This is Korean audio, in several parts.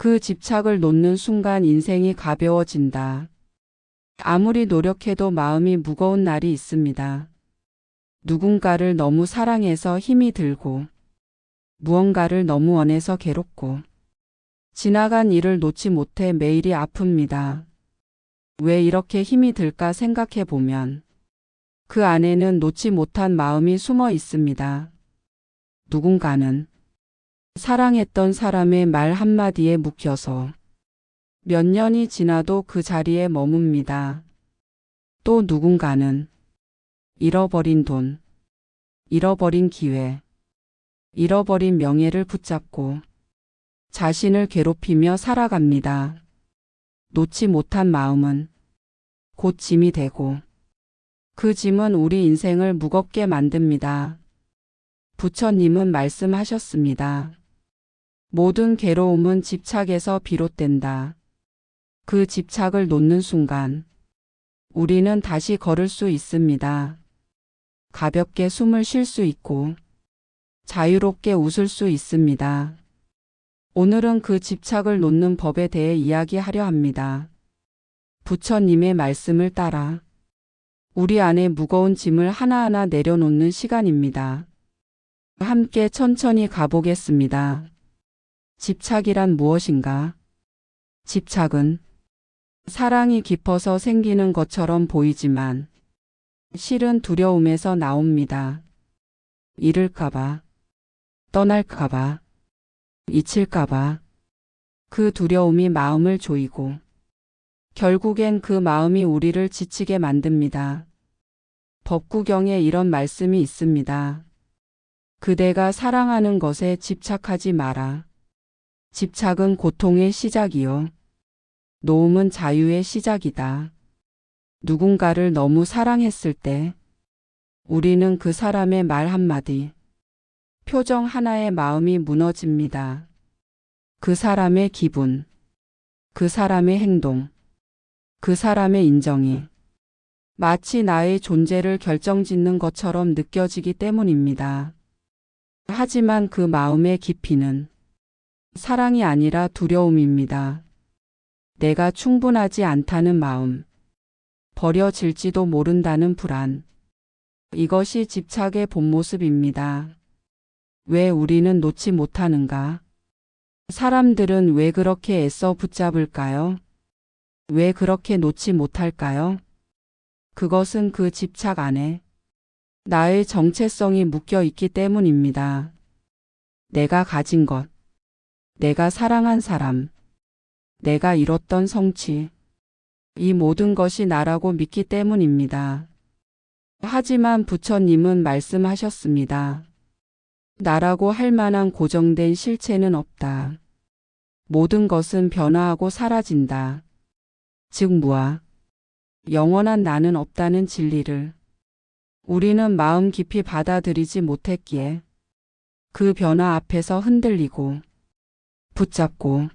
그 집착을 놓는 순간 인생이 가벼워진다. 아무리 노력해도 마음이 무거운 날이 있습니다. 누군가를 너무 사랑해서 힘이 들고, 무언가를 너무 원해서 괴롭고, 지나간 일을 놓지 못해 매일이 아픕니다. 왜 이렇게 힘이 들까 생각해 보면 그 안에는 놓지 못한 마음이 숨어 있습니다. 누군가는 사랑했던 사람의 말 한마디에 묵혀서 몇 년이 지나도 그 자리에 머뭅니다. 또 누군가는 잃어버린 돈, 잃어버린 기회, 잃어버린 명예를 붙잡고 자신을 괴롭히며 살아갑니다. 놓지 못한 마음은 곧 짐이 되고 그 짐은 우리 인생을 무겁게 만듭니다. 부처님은 말씀하셨습니다. 모든 괴로움은 집착에서 비롯된다. 그 집착을 놓는 순간 우리는 다시 걸을 수 있습니다. 가볍게 숨을 쉴 수 있고 자유롭게 웃을 수 있습니다. 오늘은 그 집착을 놓는 법에 대해 이야기하려 합니다. 부처님의 말씀을 따라 우리 안에 무거운 짐을 하나하나 내려놓는 시간입니다. 함께 천천히 가보겠습니다. 집착이란 무엇인가? 집착은 사랑이 깊어서 생기는 것처럼 보이지만 실은 두려움에서 나옵니다. 잃을까봐, 떠날까봐, 잊힐까봐 그 두려움이 마음을 조이고 결국엔 그 마음이 우리를 지치게 만듭니다. 법구경에 이런 말씀이 있습니다. 그대가 사랑하는 것에 집착하지 마라. 집착은 고통의 시작이요. 놓음은 자유의 시작이다. 누군가를 너무 사랑했을 때 우리는 그 사람의 말 한마디, 표정 하나에 마음이 무너집니다. 그 사람의 기분, 그 사람의 행동, 그 사람의 인정이 마치 나의 존재를 결정짓는 것처럼 느껴지기 때문입니다. 하지만 그 마음의 깊이는 사랑이 아니라 두려움입니다. 내가 충분하지 않다는 마음, 버려질지도 모른다는 불안. 이것이 집착의 본 모습입니다. 왜 우리는 놓지 못하는가? 사람들은 왜 그렇게 애써 붙잡을까요? 왜 그렇게 놓지 못할까요? 그것은 그 집착 안에 나의 정체성이 묶여 있기 때문입니다. 내가 가진 것, 내가 사랑한 사람, 내가 이뤘던 성취, 이 모든 것이 나라고 믿기 때문입니다. 하지만 부처님은 말씀하셨습니다. 나라고 할 만한 고정된 실체는 없다. 모든 것은 변화하고 사라진다. 즉 무아, 영원한 나는 없다는 진리를 우리는 마음 깊이 받아들이지 못했기에 그 변화 앞에서 흔들리고 붙잡고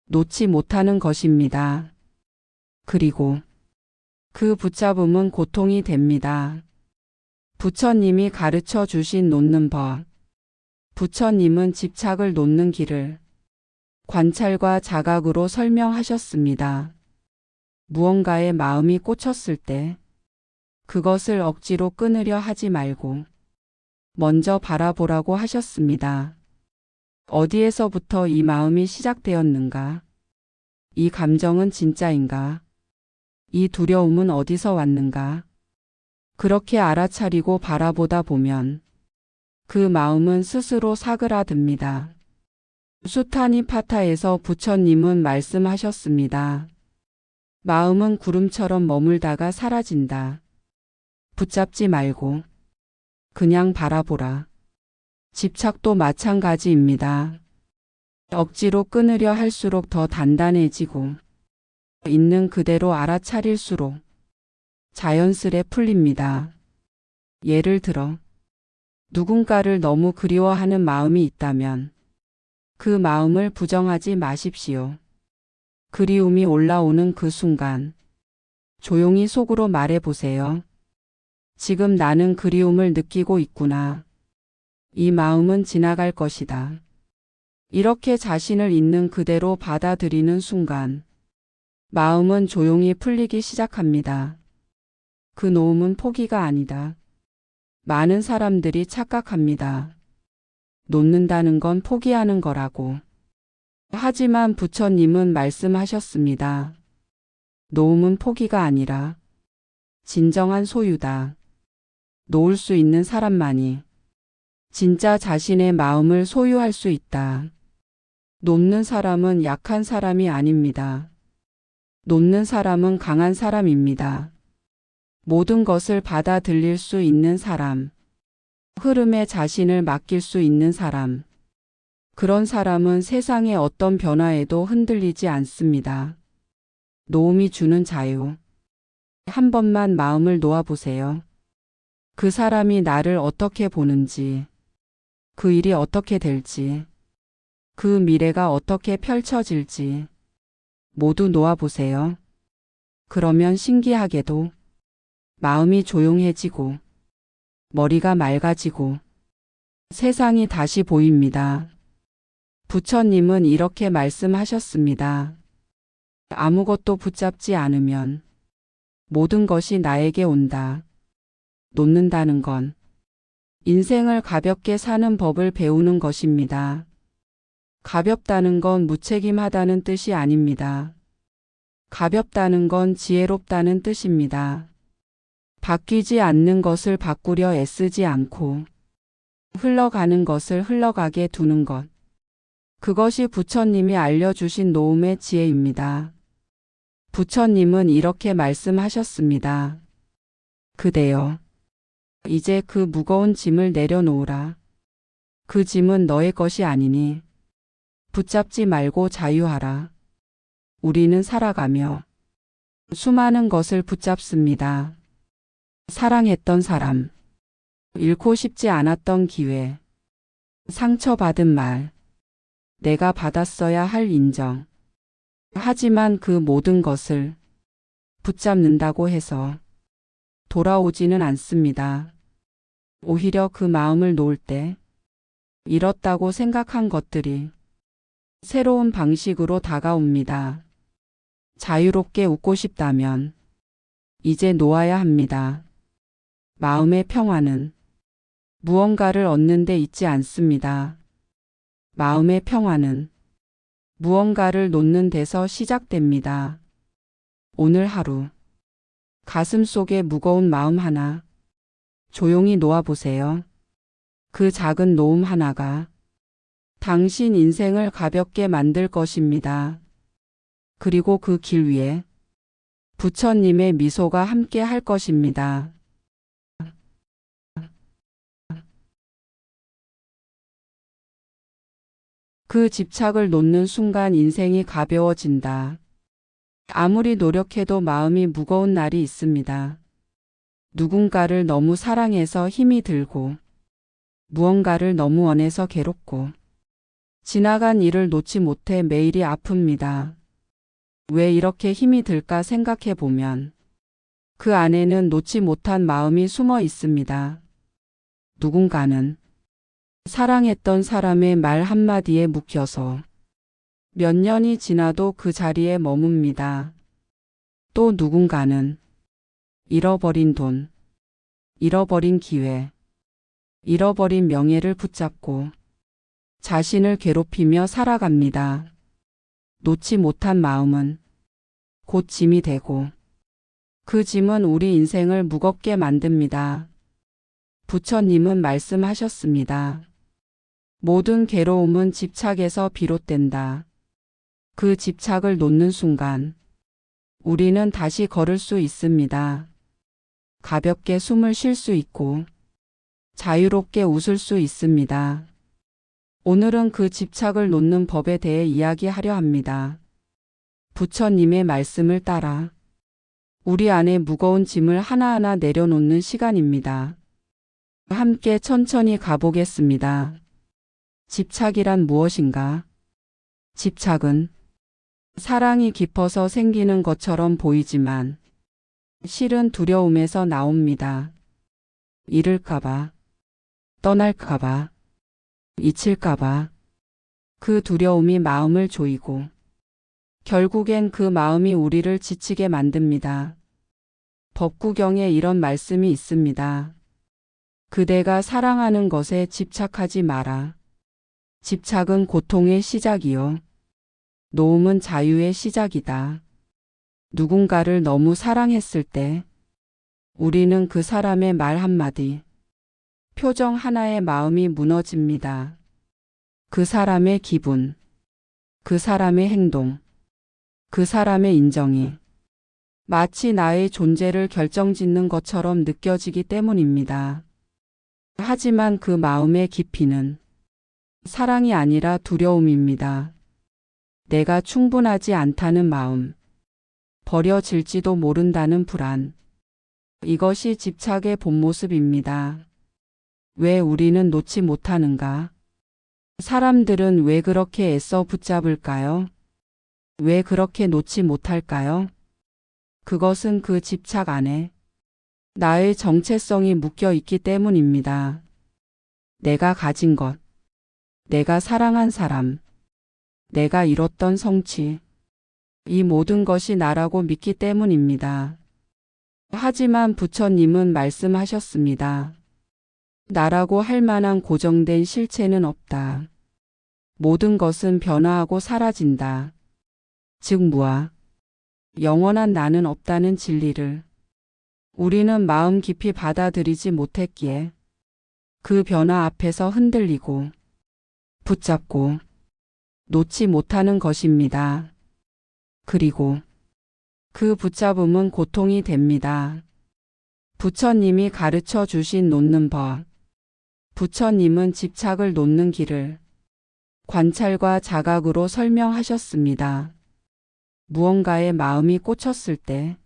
놓지 못하는 것입니다. 그리고 그 붙잡음은 고통이 됩니다. 부처님이 가르쳐 주신 놓는 법. 부처님은 집착을 놓는 길을 관찰과 자각으로 설명하셨습니다. 무언가에 마음이 꽂혔을 때 그것을 억지로 끊으려 하지 말고 먼저 바라보라고 하셨습니다. 어디에서부터 이 마음이 시작되었는가? 이 감정은 진짜인가? 이 두려움은 어디서 왔는가? 그렇게 알아차리고 바라보다 보면 그 마음은 스스로 사그라듭니다. 수타니 파타에서 부처님은 말씀하셨습니다. 마음은 구름처럼 머물다가 사라진다. 붙잡지 말고 그냥 바라보라. 집착도 마찬가지입니다. 억지로 끊으려 할수록 더 단단해지고 있는 그대로 알아차릴수록 자연스레 풀립니다. 예를 들어 누군가를 너무 그리워하는 마음이 있다면 그 마음을 부정하지 마십시오. 그리움이 올라오는 그 순간 조용히 속으로 말해보세요. 지금 나는 그리움을 느끼고 있구나. 이 마음은 지나갈 것이다. 이렇게 자신을 있는 그대로 받아들이는 순간 마음은 조용히 풀리기 시작합니다. 그 놓음은 포기가 아니다. 많은 사람들이 착각합니다. 놓는다는 건 포기하는 거라고. 하지만 부처님은 말씀하셨습니다. 놓음은 포기가 아니라 진정한 소유다. 놓을 수 있는 사람만이 진짜 자신의 마음을 소유할 수 있다. 놓는 사람은 약한 사람이 아닙니다. 놓는 사람은 강한 사람입니다. 모든 것을 받아들일 수 있는 사람, 흐름에 자신을 맡길 수 있는 사람, 그런 사람은 세상의 어떤 변화에도 흔들리지 않습니다. 놓음이 주는 자유. 한 번만 마음을 놓아보세요. 그 사람이 나를 어떻게 보는지, 그 일이 어떻게 될지, 그 미래가 어떻게 펼쳐질지 모두 놓아보세요. 그러면 신기하게도 마음이 조용해지고 머리가 맑아지고 세상이 다시 보입니다. 부처님은 이렇게 말씀하셨습니다. 아무것도 붙잡지 않으면 모든 것이 나에게 온다. 놓는다는 건 인생을 가볍게 사는 법을 배우는 것입니다. 가볍다는 건 무책임하다는 뜻이 아닙니다. 가볍다는 건 지혜롭다는 뜻입니다. 바뀌지 않는 것을 바꾸려 애쓰지 않고 흘러가는 것을 흘러가게 두는 것. 그것이 부처님이 알려주신 놓음의 지혜입니다. 부처님은 이렇게 말씀하셨습니다. 그대여, 이제 그 무거운 짐을 내려놓으라. 그 짐은 너의 것이 아니니 붙잡지 말고 자유하라. 우리는 살아가며 수많은 것을 붙잡습니다. 사랑했던 사람, 잃고 싶지 않았던 기회, 상처받은 말, 내가 받았어야 할 인정. 하지만 그 모든 것을 붙잡는다고 해서 돌아오지는 않습니다. 오히려 그 마음을 놓을 때 잃었다고 생각한 것들이 새로운 방식으로 다가옵니다. 자유롭게 웃고 싶다면 이제 놓아야 합니다. 마음의 평화는 무언가를 얻는 데 있지 않습니다. 마음의 평화는 무언가를 놓는 데서 시작됩니다. 오늘 하루 가슴 속에 무거운 마음 하나 조용히 놓아보세요. 그 작은 놓음 하나가 당신 인생을 가볍게 만들 것입니다. 그리고 그 길 위에 부처님의 미소가 함께 할 것입니다. 그 집착을 놓는 순간 인생이 가벼워진다. 아무리 노력해도 마음이 무거운 날이 있습니다. 누군가를 너무 사랑해서 힘이 들고, 무언가를 너무 원해서 괴롭고, 지나간 일을 놓지 못해 매일이 아픕니다. 왜 이렇게 힘이 들까 생각해 보면 그 안에는 놓지 못한 마음이 숨어 있습니다. 누군가는 사랑했던 사람의 말 한마디에 묶여서 몇 년이 지나도 그 자리에 머뭅니다. 또 누군가는 잃어버린 돈, 잃어버린 기회, 잃어버린 명예를 붙잡고 자신을 괴롭히며 살아갑니다. 놓지 못한 마음은 곧 짐이 되고 그 짐은 우리 인생을 무겁게 만듭니다. 부처님은 말씀하셨습니다. 모든 괴로움은 집착에서 비롯된다. 그 집착을 놓는 순간 우리는 다시 걸을 수 있습니다. 가볍게 숨을 쉴 수 있고 자유롭게 웃을 수 있습니다. 오늘은 그 집착을 놓는 법에 대해 이야기하려 합니다. 부처님의 말씀을 따라 우리 안에 무거운 짐을 하나하나 내려놓는 시간입니다. 함께 천천히 가보겠습니다. 집착이란 무엇인가? 집착은 사랑이 깊어서 생기는 것처럼 보이지만 실은 두려움에서 나옵니다. 잃을까봐, 떠날까봐, 잊힐까봐, 그 두려움이 마음을 조이고 결국엔 그 마음이 우리를 지치게 만듭니다. 법구경에 이런 말씀이 있습니다. 그대가 사랑하는 것에 집착하지 마라. 집착은 고통의 시작이요. 노움은 자유의 시작이다. 누군가를 너무 사랑했을 때 우리는 그 사람의 말 한마디, 표정 하나에 마음이 무너집니다. 그 사람의 기분, 그 사람의 행동, 그 사람의 인정이 마치 나의 존재를 결정짓는 것처럼 느껴지기 때문입니다. 하지만 그 마음의 깊이는 사랑이 아니라 두려움입니다. 내가 충분하지 않다는 마음, 버려질지도 모른다는 불안. 이것이 집착의 본 모습입니다. 왜 우리는 놓지 못하는가? 사람들은 왜 그렇게 애써 붙잡을까요? 왜 그렇게 놓지 못할까요? 그것은 그 집착 안에 나의 정체성이 묶여 있기 때문입니다. 내가 가진 것, 내가 사랑한 사람, 내가 이뤘던 성취, 이 모든 것이 나라고 믿기 때문입니다. 하지만 부처님은 말씀하셨습니다. 나라고 할 만한 고정된 실체는 없다. 모든 것은 변화하고 사라진다. 즉 무아, 영원한 나는 없다는 진리를 우리는 마음 깊이 받아들이지 못했기에 그 변화 앞에서 흔들리고 붙잡고 놓지 못하는 것입니다. 그리고 그 붙잡음은 고통이 됩니다. 부처님이 가르쳐 주신 놓는 법. 부처님은 집착을 놓는 길을 관찰과 자각으로 설명하셨습니다. 무언가에 마음이 꽂혔을 때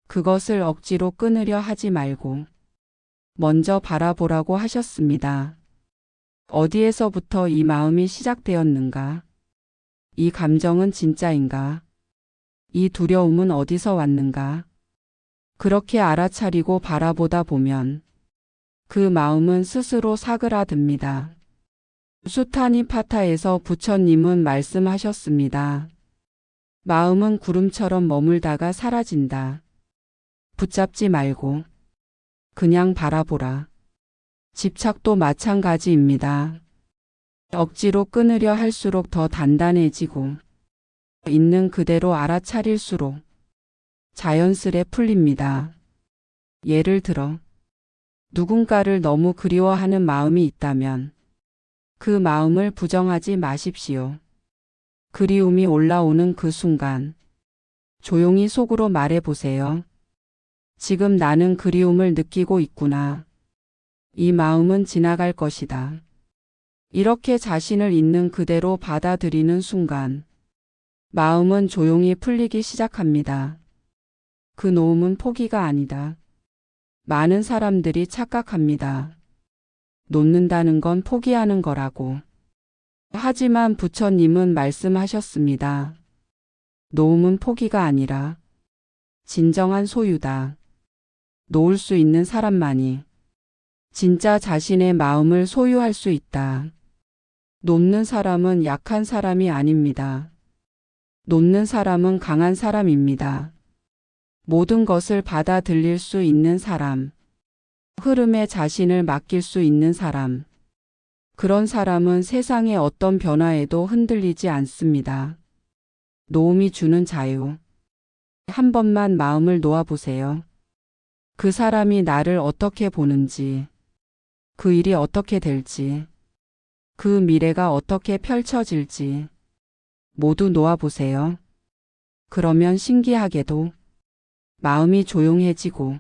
그것을 억지로 끊으려 하지 말고 먼저 바라보라고 하셨습니다. 어디에서부터 이 마음이 시작되었는가? 이 감정은 진짜인가? 이 두려움은 어디서 왔는가? 그렇게 알아차리고 바라보다 보면 그 마음은 스스로 사그라듭니다. 수타니파타에서 부처님은 말씀하셨습니다. 마음은 구름처럼 머물다가 사라진다. 붙잡지 말고 그냥 바라보라. 집착도 마찬가지입니다. 억지로 끊으려 할수록 더 단단해지고 있는 그대로 알아차릴수록 자연스레 풀립니다. 예를 들어 누군가를 너무 그리워하는 마음이 있다면 그 마음을 부정하지 마십시오. 그리움이 올라오는 그 순간 조용히 속으로 말해보세요. 지금 나는 그리움을 느끼고 있구나. 이 마음은 지나갈 것이다. 이렇게 자신을 있는 그대로 받아들이는 순간 마음은 조용히 풀리기 시작합니다. 그 놓음은 포기가 아니다. 많은 사람들이 착각합니다. 놓는다는 건 포기하는 거라고. 하지만 부처님은 말씀하셨습니다. 놓음은 포기가 아니라 진정한 소유다. 놓을 수 있는 사람만이 진짜 자신의 마음을 소유할 수 있다. 놓는 사람은 약한 사람이 아닙니다. 놓는 사람은 강한 사람입니다. 모든 것을 받아들일 수 있는 사람, 흐름에 자신을 맡길 수 있는 사람, 그런 사람은 세상의 어떤 변화에도 흔들리지 않습니다. 놓음이 주는 자유. 한 번만 마음을 놓아보세요. 그 사람이 나를 어떻게 보는지, 그 일이 어떻게 될지, 그 미래가 어떻게 펼쳐질지 모두 놓아보세요. 그러면 신기하게도 마음이 조용해지고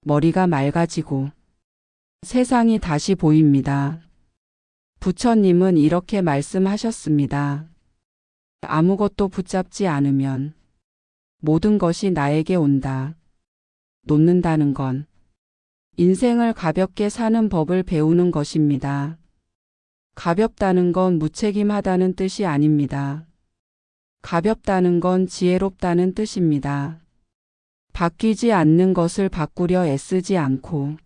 머리가 맑아지고 세상이 다시 보입니다. 부처님은 이렇게 말씀하셨습니다. 아무것도 붙잡지 않으면 모든 것이 나에게 온다. 놓는다는 건 인생을 가볍게 사는 법을 배우는 것입니다. 가볍다는 건 무책임하다는 뜻이 아닙니다. 가볍다는 건 지혜롭다는 뜻입니다. 바뀌지 않는 것을 바꾸려 애쓰지 않고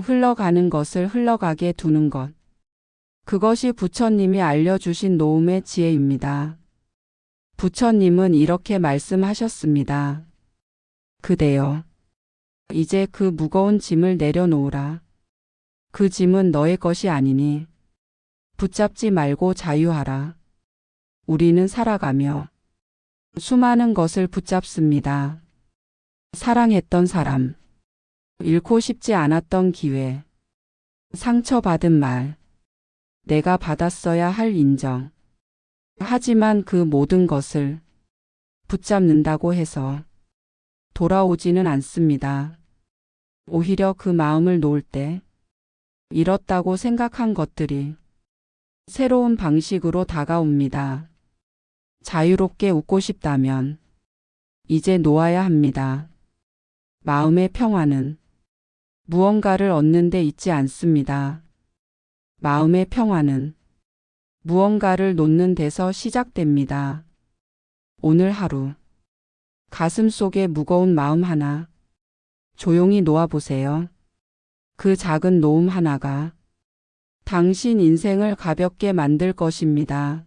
흘러가는 것을 흘러가게 두는 것. 그것이 부처님이 알려주신 노음의 지혜입니다. 부처님은 이렇게 말씀하셨습니다. 그대여, 이제 그 무거운 짐을 내려놓으라. 그 짐은 너의 것이 아니니 붙잡지 말고 자유하라. 우리는 살아가며 수많은 것을 붙잡습니다. 사랑했던 사람, 잃고 싶지 않았던 기회, 상처받은 말, 내가 받았어야 할 인정. 하지만 그 모든 것을 붙잡는다고 해서 돌아오지는 않습니다. 오히려 그 마음을 놓을 때 잃었다고 생각한 것들이 새로운 방식으로 다가옵니다. 자유롭게 웃고 싶다면 이제 놓아야 합니다. 마음의 평화는 무언가를 얻는 데 있지 않습니다. 마음의 평화는 무언가를 놓는 데서 시작됩니다. 오늘 하루 가슴 속에 무거운 마음 하나 조용히 놓아보세요. 그 작은 놓음 하나가 당신 인생을 가볍게 만들 것입니다.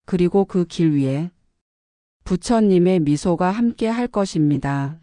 그리고 그 길 위에 부처님의 미소가 함께 할 것입니다.